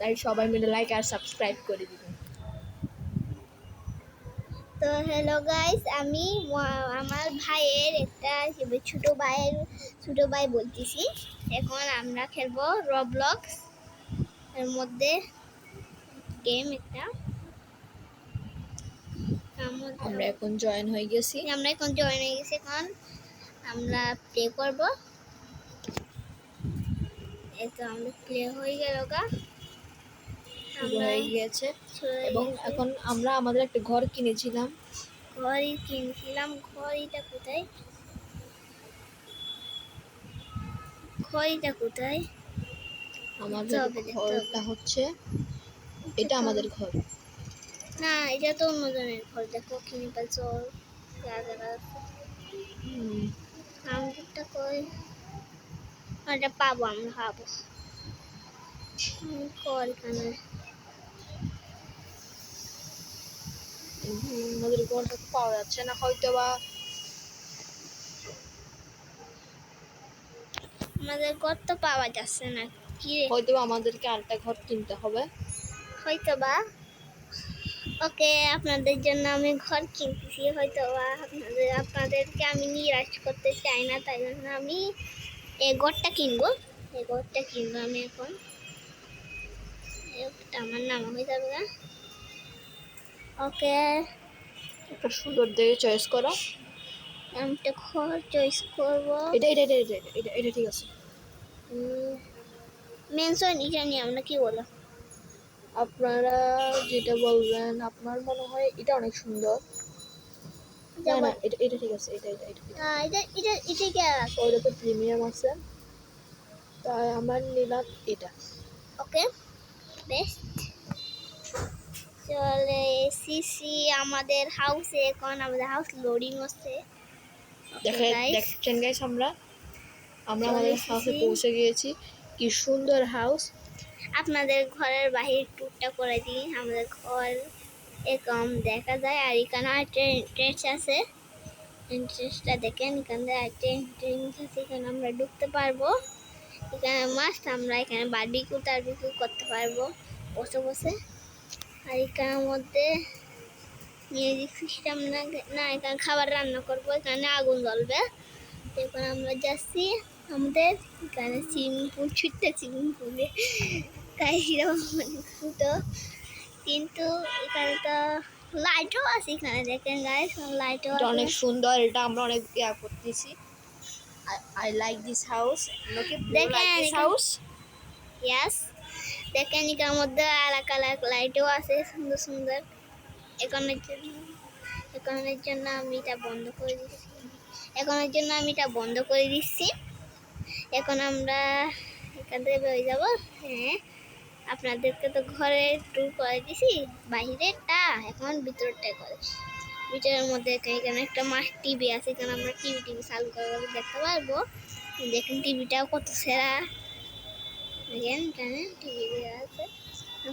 তাই সবাই মিলে লাইক আর সাবস্ক্রাইব করে দিবেন। তো হ্যালো গাইস, আমি আমার ভাইয়ের একটা ছোট ভাই বলতেছি। এখন আমরা খেলবো রবলক্স এর মধ্যে গেম একটা। আমরা এখন জয়েন হয়ে গেছি। এখন আমরা প্লে করব। এই তো আমরা প্লে হয়ে গেল গা, শুরু হয়ে গিয়েছে। এবং এখন আমরা আমাদের একটা ঘর কিনেছিলাম। ঘড়িটা কোথায়? আমাদের ঘরটা হচ্ছে এটা, আমাদের ঘর না, এটা তো অন্যজনের ঘর। দেখো কিনে পাচ্ছ আমাদেরটা কই? এটা পাবো, আমরা পাবো ঘর এখানে। আমাদের ঘরটা তো পাওয়া যাচ্ছে না, হয়তো বা আমাদের ঘর তো পাওয়া যাচ্ছে না। কি রে? হয়তো আমাদেরকে আরেকটা ঘর কিনতে হবে। হয়তো বা। ওকে, আপনাদের জন্য আমি ঘর কিনতেছি। হয়তো বা আপনাদেরকে আমি নিরাশ করতে চাই না, তাই জন্য আমি এই ঘরটা কিনবো। আমি এখন আমার নাম হয়ে যাবে না। ওকে, একটা সুন্দর দেখে চয়েস করো। আমি একটা ঘর চয়েস করবো। এটা ঠিক আছে। মেনশন এটা নিয়ে আমরা কি বলো? আপনারা যেটা বলবেন, আপনার মনে হয় এটা অনেক সুন্দর। না, এটা ঠিক আছে। ওইটা তো প্রিমিয়াম আছে, তাই আমার নিলাম এটা। ওকে, বেস্ট। চলে এসেছি আমাদের হাউসে। এখন আমাদের হাউস লোডিং হচ্ছে। দেখছেন গাইস, আমরা আমাদের হাউসে পৌঁছে গিয়েছি। কি সুন্দর হাউস। আপনাদের ঘরের বাহির টুকটা করে দিই। আমাদের ঘর এরকম দেখা যায়। আর এখানে এন্ট্রেন্স আছে, এন্ট্রেন্সটা দেখেন। এখানে একটা এন্ট্রেন্স আছে, এখানে আমরা ঢুকতে পারবো। এখানে মাস্ট আমরা এখানে বারবিকিউ করতে পারবো বসে। আর এখানের মধ্যে মিউজিক সিস্টেম না, এখানে খাবার রান্না করবো। এখানে আগুন জ্বলবে। এখন আমরা যাচ্ছি আমাদের এখানে সুইমিং পুলে তাই ছোটো, কিন্তু এখানে তো লাইটও আছে। এখানে দেখেন গাইস, লাইটও আছে। অনেক সুন্দর। এটা আমরা অনেক করতেছি। I like this house. দেখেন house. Yes, দেখেন এখানের মধ্যে আলাদা লাইটও আছে, সুন্দর। এখনের জন্য আমি এটা বন্ধ করে দিচ্ছি। এখন আমরা এখান থেকে বেরিয়ে যাবো। হ্যাঁ, আপনাদেরকে তো ঘরে ট্যুর করে দিছি, বাইরেরটা। এখন ভিতরটা করে। ভিতরের মধ্যে এখানে একটা টিভি আছে। এখানে আমরা টিভি চালু করে দেখতে পারবো। দেখেন টিভিটাও কত সেরা। দেখেন এখানে টিভি দেওয়া আছে,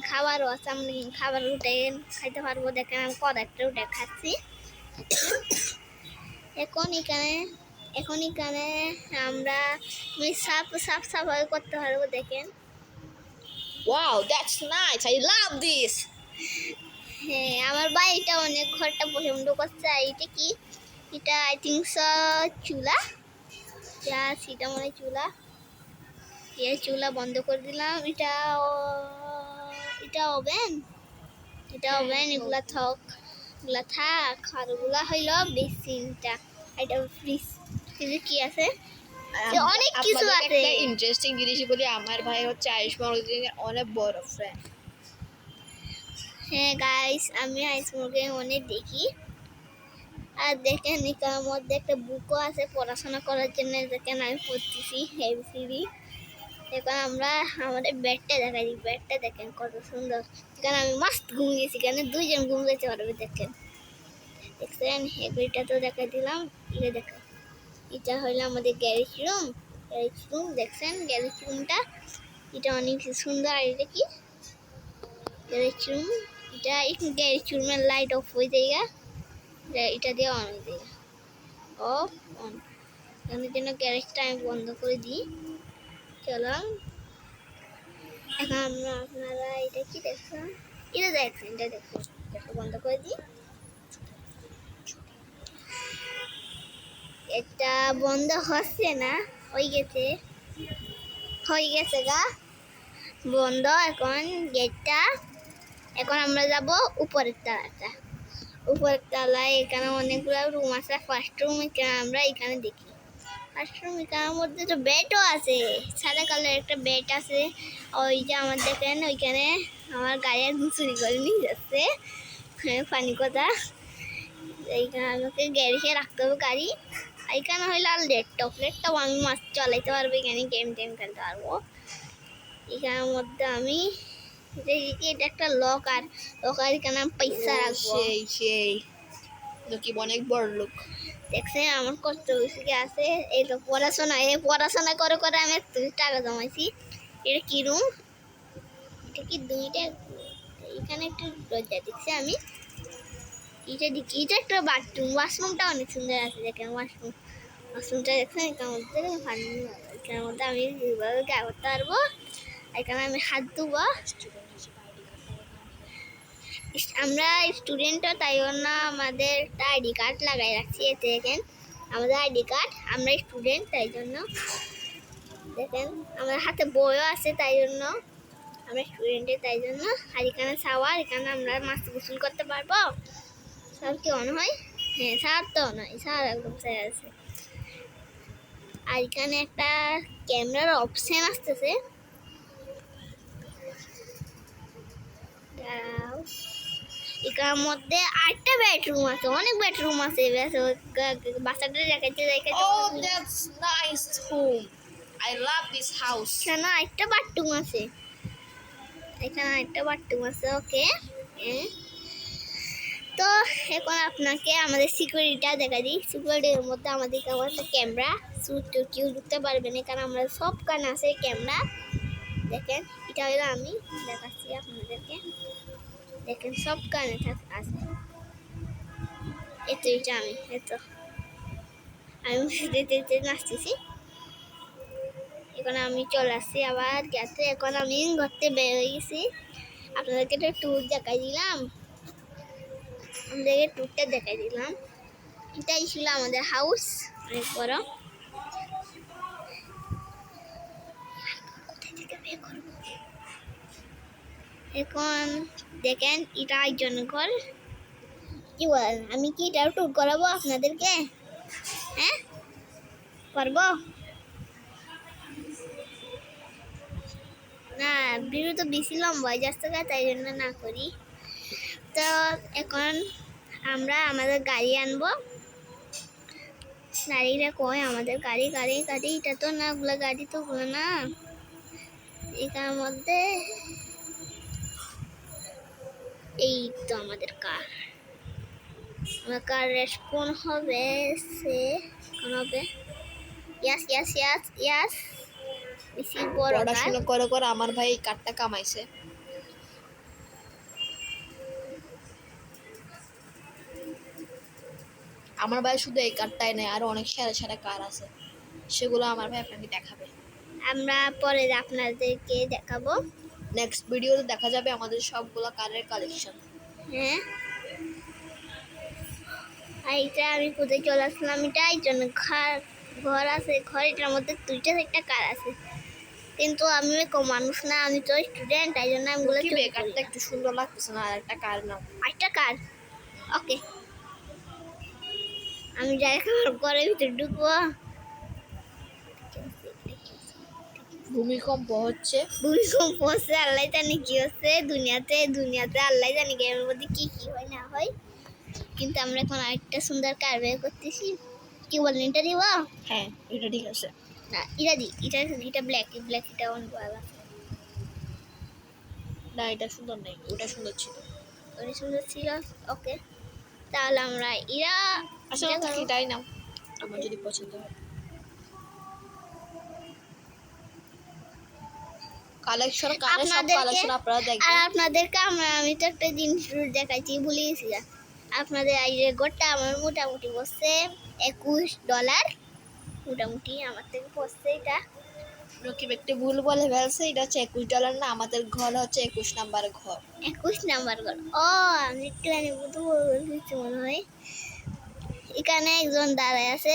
খাবারও আছে। আমি খাবার উঠে খাইতে পারবো। দেখেন আমি কয়েকটা উঠে খাচ্ছি। এখন এখানে আমরা সাফাই করতে পারবো। দেখেন, Wow, that's nice. I love this. হ্যাঁ, আমার বাড়িটা অনেক ঘরটা পছন্দ করছে। আর এটা কি? এটা আই থিঙ্ক চুলা। এটা মনে হয় চুলা। চুলা বন্ধ করে দিলাম। এটা ওভেন। এগুলা থাক। আর ওগুলা হইল বেসিনটা। এটা ফ্রিজ। কি আছে? অনেক কিছু আছে। ইন্টারেস্টিং জিনিস বলি, আমার ভাই হচ্ছে আয়ুষ্মান অনেক বড় ফ্যান। হ্যাঁ গাইস, আমি আইসমুরগে অনেক দেখি। আর দেখেন এখানের মধ্যে একটা বুকও আছে পড়াশোনা করার জন্য। দেখেন আমি পড়তেছি এবিসিডি। এখন আমরা আমাদের বেডটা দেখাই দিই। বেডটা দেখেন কত সুন্দর। এখানে আমি মাস্ত ঘুমিয়েছি। এখানে 2 জন ঘুম যেতে পারবে। দেখছেন এটা তো দেখাই দিলাম। এটা হইলো আমাদের গ্যারেজ রুম। দেখছেন গ্যারেজ রুমটা? এটা অনেক সুন্দর। আর এটা কি? Garage room. এটা গ্যারেজ রুমের লাইট অফ হয়ে যায়। এটা দিয়ে অন হয়ে যায়। Of on. এখানের জন্য গ্যারেজটা আমি বন্ধ করে দিই। চলো, এখন আপনারা এই দেখুন, এটা দেখছেন, এটা দেখুন, এটা বন্ধ করে দিই। এটা বন্ধ হচ্ছে না, হয়ে গেছে গা বন্ধ। এখন গেটটা, এখন আমরা যাব উপরের তলাটা। উপরের তলায় এখানে অনেকগুলো রুম আছে। ফার্স্ট রুম আমরা এখানে দেখি। ফার্স্ট রুম এখানের মধ্যে তো বেডও আছে, সাদা কালার একটা বেড আছে। ওই যে আমার দেখেন ওইখানে আমার গাড়ি একদম চুরি করে নিয়ে যাচ্ছে, ফানি কথা। এইখানে আমাকে গ্যারেজে রাখতে হবে গাড়ি। এখানে হইলো আর ল্যাপটপটাও আমি মাছ চালাইতে পারবো, এখানে গেম টেম খেলতে পারবো। এখানের মধ্যে আমি এটা একটা লকার, এখানে আমি পয়সা রাখবো। সেই লোক অনেক বড় লোক। দেখছেন আমার কষ্ট বেশি আছে। এই তো পড়াশোনা করে করে আমি একটু টাকা জমাইছি। এটা কি রুম? এটা কি দুইটা? এখানে একটু দরজা দেখছি আমি। এটা দেখি, এটা একটা বাথরুম। ওয়াশরুমটা অনেক সুন্দর আছে। দেখেন ওয়াশরুমটা দেখছেন এখানের মধ্যে আমি এইভাবে গা করতে পারবো। এখানে আমি হাত ধুবো। আমরা স্টুডেন্টও, তাই জন্য আমাদের একটা আইডি কার্ড লাগাই রাখছি। এতে দেখেন আমাদের আইডি কার্ড, আমরা স্টুডেন্ট তাই জন্য। দেখেন আমার হাতে বইও আছে, তাই জন্য আমরা স্টুডেন্টের, তাই জন্য। আর এখানে শাওয়ার, এখানে আমরা মাছ গোসল করতে পারবো। সব কি অন হয়? হ্যাঁ, শাওয়ার তো নয়, শাওয়ার একদম সাই আছে। আর এখানে একটা ক্যামেরার অপশন আসতেছে। এখানের মধ্যে আরেকটা বেডরুম আছে, অনেক বেডরুম আছে। বাচ্চাদের দেখাচ্ছে। Oh, that's nice home. I love this house. এখানে আরেকটা বাথরুম আছে, ওকে। তো এখন আপনাকে আমাদের সিকিউরিটিটা দেখা দিই। সিকিউরিটির মধ্যে আমাদের কেমন একটা ক্যামেরা, কেউ ঢুকতে পারবে না, কারণ আমরা সব কান আছে ক্যামেরা। দেখেন এটা হলো আমি দেখাচ্ছি আপনাদেরকে। দেখেন সব কানে আছে। এতো এটা আমি নাচতেছি। এখন আমি চলে আসছি আবার গেছে। এখন আমি ঘুরতে বের হয়ে গেছি। আপনাদেরকে একটা ট্যুর দেখাই দিলাম। এটাই ছিল আমাদের হাউস, অনেক বড়। এখন দেখেন এটা একজন ঘর। কি বলেন, আমি কি এটা ট্যুর করাবো আপনাদেরকে? হ্যাঁ, পারবো না? ভিডিও তো বেশি লম্বা হয়ে যাচ্ছে, তাই জন্য না করি। তো এখন আমরা আমাদের গাড়ি আনবো। গাড়িটা কই? আমাদের গাড়ি এটা তো না, ওগুলো গাড়ি তো ওগুলো না। এখানের মধ্যে এই তো আমাদের কার। আমার কার রেসপন হবে, সে কোন হবে। ইয়াস বেশি বড় কার। পড়াশোনা করে করে আমার ভাই এই কারটা কামাইছে। আমার ভাই শুধু এই কারটাই নেই, আরো অনেক সেরা সেরা কার আছে, সেগুলো আমার ভাই আপনাকে দেখাবে। আমরা পরে আপনাদেরকে দেখাবো। নেক্সট ভিডিওতে দেখা যাবে আমাদের সবগুলো কারের কালেকশন। হ্যাঁ, আর এটা আমি কোথায় চলে আসলাম? এটা একজন ঘর আছে। ঘরটার মধ্যে দুইটা একটা কার আছে, কিন্তু আমি মানুষ না, আমি তো স্টুডেন্ট, তাই জন্য আমি বলে কারটা একটু সুন্দর লাগতেছে না? আর একটা কার নাও। একটা কার, ওকে। আমি যাই ঘরের ভিতরে ঢুকবো। ভূমিকম্প হচ্ছে। আল্লাহ জানি কি হচ্ছে দুনিয়াতে আল্লাহ জানি গেমের মধ্যে কি কি হয় না হয়। কিন্তু আমরা এখন আরেকটা সুন্দর কার বের করতেছি। কি বলেন, এটা দিব? হ্যাঁ, এটা ঠিক আছে। না, এটা ব্ল্যাক এটা অনেক ভালো আছে। না, এটা সুন্দর নেই, ওটা সুন্দর ছিল। অনেক সুন্দর ছিল, ওকে। তাহলে আমরা আসলে এটাই নাও, আমার যদি পছন্দ হয়। কালেকশন আপনারা দেখবেন। আর আপনাদেরকে আমি তো একটা জিনিস দেখাইছি, ভুলে গেছি। আপনাদের এই যে গোটা আমার মোটামুটি বসছে $21, মোটামুটি আমার থেকে পড়ছে এটা। রকিব একটি ভুল বলে ফেলছে, এটা হচ্ছে $21 না, আমাদের ঘর হচ্ছে 21 নাম্বার ঘর। 21 নাম্বার ঘর। ও আমি একটু জানি বুঝতে বলছি মনে হয়। এখানে একজন দাঁড়ায় আছে।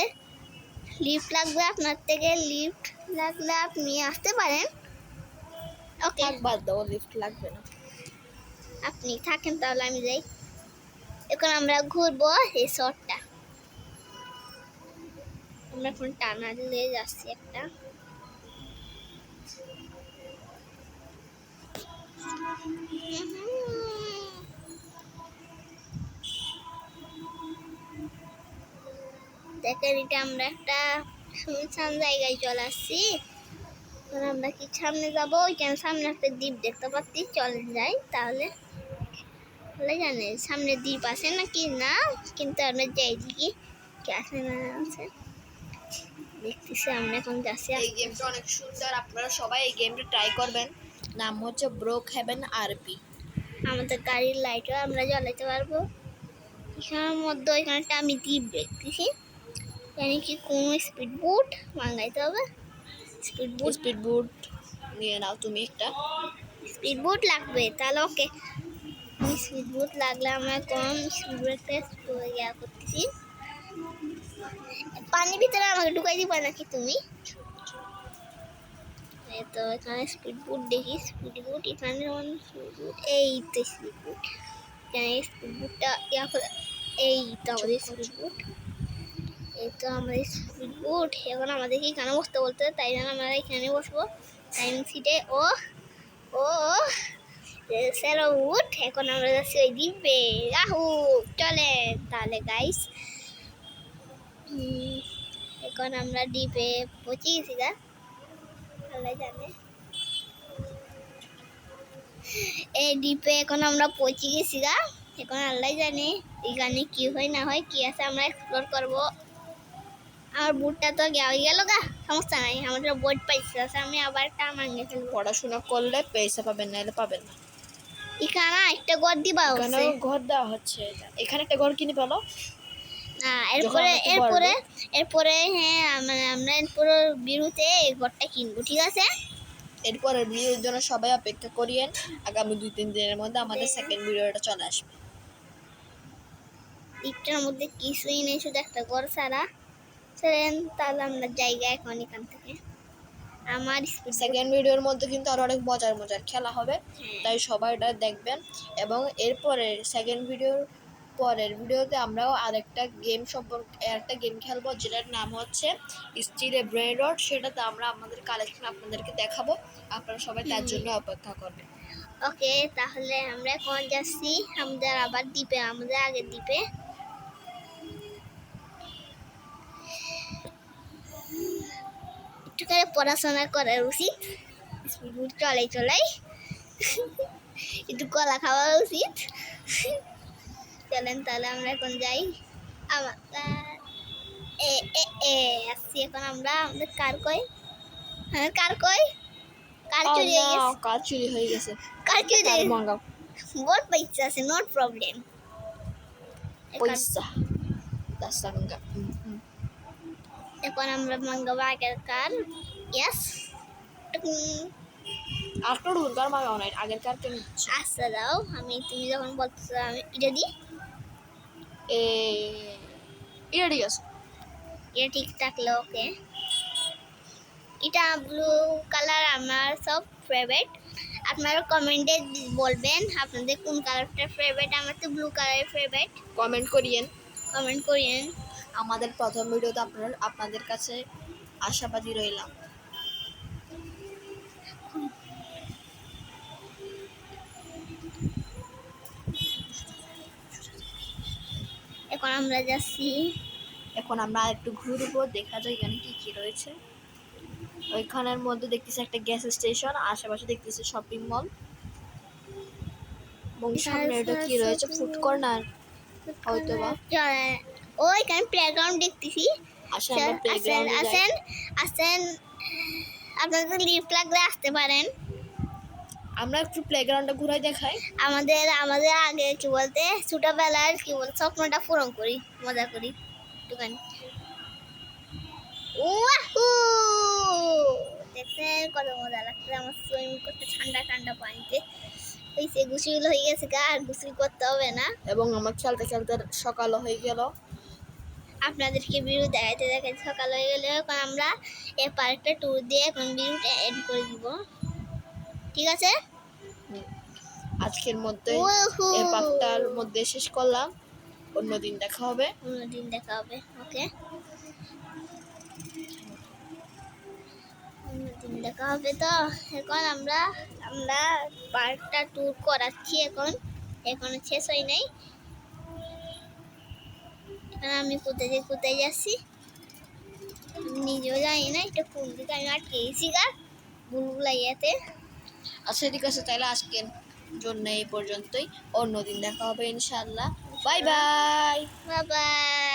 লিফট লাগবে আপনার থেকে, লিফট লাগলে আপনি আসতে পারেন। ওকে থাক বাদ দাও, লিফট লাগবে না। আপনি থাকেন তাহলে আমি যাই। এখন আমরা ঘুরবো এই শহরটা। আমরা এখন টানালে যাচ্ছি একটা। দেখেন এটা আমরা একটা শুনশান জায়গায় চলে আসছি। এখন আমরা কি সামনে যাবো? ওইখানে সামনে একটা দ্বীপ দেখতে পাচ্ছি, চলে যাই তাহলে। বলে জানে সামনে দ্বীপ আছে নাকি না, কিন্তু আমরা যাই দেখি কি আছে না আছে। দেখতেছি আমরা এখন যাচ্ছি। এই গেমটা অনেক সুন্দর, আপনারা সবাই এই গেমটা ট্রাই করবেন। নাম হচ্ছে ব্রোক হেভেন আরপি। আমাদের গাড়ির লাইটও আমরা জ্বালাতে পারবো। এখানের মধ্যে ওইখানটা আমি দ্বীপ দেখতেছি, জানি কি কোনো স্পিড বোট মাঙ্গাইতে হবে। স্পিড বুট নিয়ে নাও তুমি একটা। বোট লাগবে তাহলে ওকে। স্পিড বোট লাগলে আমরা কম স্পিড বোট টেস্ট করে ইয়া করতেছি। পানির ভিতরে আমাকে ঢুকাই দিবা নাকি তুমি? এই তো এখানে স্পিড বোট দেখি, স্পিড বোট এখানে স্পিড বোট, এই তো স্পিড বোট। এখানে স্পিড বোটটা ইয়া করে, এই তো আমাদের স্পিড বোট। এই তো আমাদের স্পিড বোট। এখন আমাদেরকে এখানে বসতে বলতে, তাই জন্য আমরা এখানে বসবো টাইম সিটে। ও ও স্যার উঠ, এখন আমরা যাচ্ছি ওই দ্বীপে। রাহু চলেন তাহলে গাইস। এখন আমরা দ্বীপে পৌঁছে গেছি গা, আল্লাহ জানে। এই দ্বীপে এখন আমরা পৌঁছে গেছি গা, এখন আল্লাহ জানে এখানে কি হয় না হয়, কি আছে আমরা এক্সপ্লোর করবো। আমার বুটটা তো গেল গা, সমস্যা নাই, আমাদের বোট পাইছে আছে, আমি আবার একটা মাঙ্গে ফেলবো। পড়াশোনা করলে পয়সা পাবেন, নাহলে পাবেন না। এখানে একটা ঘর দিবা হচ্ছে, ঘর দেওয়া হচ্ছে। এখানে একটা ঘর কিনে পেলো না এরপরে এরপরে এরপরে হ্যাঁ মানে আমরা এরপরে বিরুতে এই ঘরটা কিনবো, ঠিক আছে? এরপরের ভিডিওর জন্য সবাই অপেক্ষা করিয়েন। আগামী 2-3 দিনের মধ্যে আমাদের সেকেন্ড ভিডিওটা চলে আসবে। দ্বীপটার মধ্যে কিছুই নেই, শুধু একটা ঘর ছাড়া। চলেন তাহলে আমরা জায়গা এখন এখান থেকে। আমার সেকেন্ড ভিডিওর মধ্যে কিন্তু আরো অনেক মজার মজার খেলা হবে, তাই সবাই এটা দেখবেন। এবং এরপরে সেকেন্ড ভিডিওর পরের ভিডিওতে আমরাও আরেকটা গেম সম্পর্কে একটা গেম খেলবো, যেটার নাম হচ্ছে স্টিলে ব্রেন রড। সেটাতে আমরা আমাদের কালেকশন আপনাদেরকে দেখাবো, আপনারা সবাই তার জন্য অপেক্ষা করবেন। ওকে তাহলে আমরা এখন যাচ্ছি আমাদের আবার দ্বীপে, আমাদের আগের দ্বীপে। একটু করে পড়াশোনা করার উচিত, স্পিড চলাই চলাই একটু কলা খাওয়া উচিত। চলেন তাহলে আমরা এখন যাই। আমার এ এ এ আসছি এখন আমরা। আমাদের কার কই, হ্যাঁ কার কই, কার চুরি হয়ে গেছে, কার চুরি হয়ে গেছে, কার চুরি কার মাঙ্গাও বহুত পয়সা আছে, নোট প্রবলেম। পয়সা 10 টাকা। এখন আমরা মাঙ্গাবো আগের কার। ইয়েস আটটা ঢুকার মাঙ্গাও নাই, আগের কার কেন আচ্ছা দাও, আমি তুমি যখন বলতেছো আমি এটা দিই। এটা ঠিক আছে, এটা ঠিক থাকলে ওকে। এটা ব্লু কালার আমার সব ফেভারিট। আপনারা কমেন্টে বলবেন আপনাদের কোন কালারটা ফেভারিট। আমার তো ব্লু কালার ফেভারিট, কমেন্ট করিয়েন। কমেন্ট করিয়েন। আমাদের প্রথম ভিডিওতে আপনাদের কাছে আশাবাদী রইলাম। এখন আমরা যাচ্ছি, এখন আমরা একটু ঘুরবো, দেখা যায় এখানে কি কি রয়েছে। ওইখানের মধ্যে দেখতেছি একটা গ্যাস স্টেশন, আশেপাশে দেখতেছি শপিং মল, এবং সামনে এটা কি রয়েছে, ফুড কর্নার হয়তো বা। ওইখানে প্লেগ্রাউন্ড দেখতেছি। আসেন আমরা প্লেগ্রাউন্ডে যাই। আসেন আসেন, আপনাদের লিফট লাগলে আসতে পারেন। আমরা একটু প্লেগ্রাউন্ডে ঘুরাই দেখাই। আমাদের আমাদের আগে কি বলতে ছোটবেলার কি বল স্বপ্নটা পূরণ করি, মজা করি একটুখানি। ওয়াহু দেখছেন কত মজা লাগছে আমার সুইমিং করতে ঠান্ডা ঠান্ডা পানিতে। এই সে গোসল হয়ে গেছে গা, আর গোসল করতে হবে না। এবং আমার খেলতে খেলতে সকালও হয়ে গেল। আপনাদেরকে ভিডিও দেখাইতে দেখাইতে সকাল হয়ে গেলে এখন আমরা এই পার্কটা ট্যুর দিয়ে এখন ভিডিওটা এন্ড করে দিব, ঠিক আছে? আজকের মধ্যে উহু। এই পার্কটার মধ্যে শেষ করলাম, অন্যদিন দেখা হবে। অন্যদিন দেখা হবে, ওকে? অন্যদিন দেখা হবে। তো এখন আমরা আমরা পার্কটা ট্যুর করাচ্ছি এখন, এখনো শেষ হয় নাই। এখন আমি কোথায় যাচ্ছি আমি নিজেও জানি না, এটা কোন দিকে আমি আটকে গেছি গা বুলবুলাইয়াতে। আচ্ছা ঠিক আছে, তাহলে আজকের জন্য এই পর্যন্তই, অন্যদিন দেখা হবে ইনশাআল্লাহ। Bye bye. Bye bye.